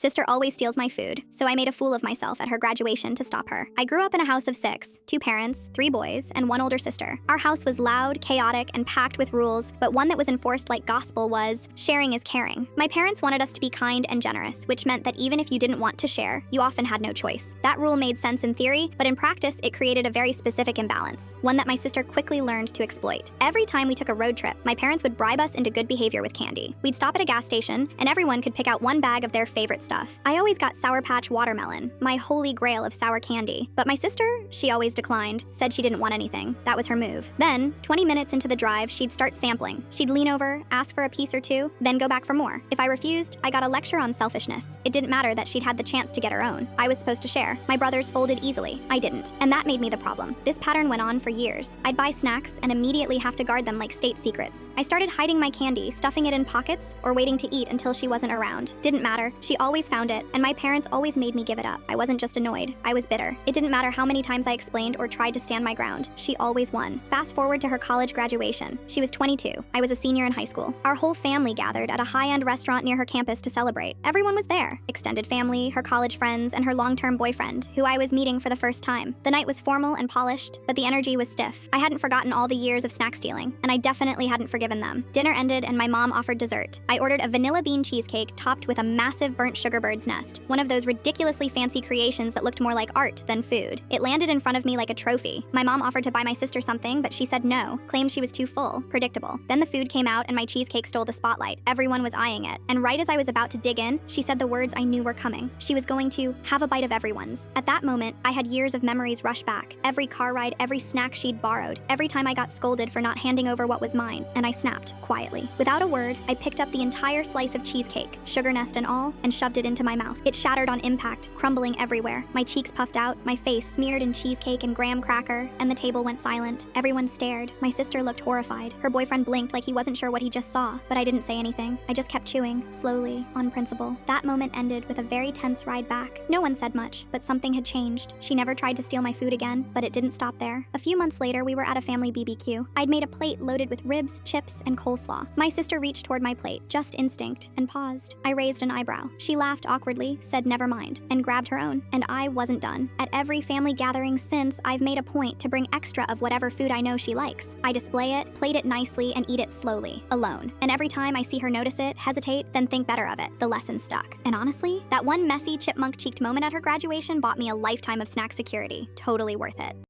Sister always steals my food, so I made a fool of myself at her graduation to stop her. I grew up in a house of 6, 2 parents, 3 boys, and 1 older sister. Our house was loud, chaotic, and packed with rules, but one that was enforced like gospel was, sharing is caring. My parents wanted us to be kind and generous, which meant that even if you didn't want to share, you often had no choice. That rule made sense in theory, but in practice, it created a very specific imbalance, one that my sister quickly learned to exploit. Every time we took a road trip, my parents would bribe us into good behavior with candy. We'd stop at a gas station, and everyone could pick out one bag of their favorite stuff. I always got Sour Patch Watermelon, my holy grail of sour candy. But my sister, she always declined, said she didn't want anything. That was her move. Then, 20 minutes into the drive, she'd start sampling. She'd lean over, ask for a piece or two, then go back for more. If I refused, I got a lecture on selfishness. It didn't matter that she'd had the chance to get her own. I was supposed to share. My brothers folded easily. I didn't. And that made me the problem. This pattern went on for years. I'd buy snacks and immediately have to guard them like state secrets. I started hiding my candy, stuffing it in pockets, or waiting to eat until she wasn't around. Didn't matter. She always found it, and my parents always made me give it up. I wasn't just annoyed. I was bitter. It didn't matter how many times I explained or tried to stand my ground. She always won. Fast forward to her college graduation. She was 22. I was a senior in high school. Our whole family gathered at a high-end restaurant near her campus to celebrate. Everyone was there. Extended family, her college friends, and her long-term boyfriend, who I was meeting for the first time. The night was formal and polished, but the energy was stiff. I hadn't forgotten all the years of snack stealing, and I definitely hadn't forgiven them. Dinner ended and my mom offered dessert. I ordered a vanilla bean cheesecake topped with a massive burnt sugar bird's nest, one of those ridiculously fancy creations that looked more like art than food. It landed in front of me like a trophy. My mom offered to buy my sister something, but she said no, claimed she was too full. Predictable. Then the food came out and my cheesecake stole the spotlight. Everyone was eyeing it, and right as I was about to dig in, she said the words I knew were coming. She was going to have a bite of everyone's. At that moment, I had years of memories rush back. Every car ride, every snack she'd borrowed, every time I got scolded for not handing over what was mine, and I snapped, quietly. Without a word, I picked up the entire slice of cheesecake, sugar nest and all, and shoved it into my mouth. It shattered on impact, crumbling everywhere. My cheeks puffed out, my face smeared in cheesecake and graham cracker, and the table went silent. Everyone stared. My sister looked horrified. Her boyfriend blinked like he wasn't sure what he just saw, but I didn't say anything. I just kept chewing, slowly, on principle. That moment ended with a very tense ride back. No one said much, but something had changed. She never tried to steal my food again, but it didn't stop there. A few months later, we were at a family BBQ. I'd made a plate loaded with ribs, chips, and coleslaw. My sister reached toward my plate, just instinct, and paused. I raised an eyebrow. She laughed awkwardly, said never mind, and grabbed her own. And I wasn't done. At every family gathering since, I've made a point to bring extra of whatever food I know she likes. I display it, plate it nicely, and eat it slowly, alone. And every time I see her notice it, hesitate, then think better of it, the lesson stuck. And honestly, that one messy, chipmunk-cheeked moment at her graduation bought me a lifetime of snack security. Totally worth it.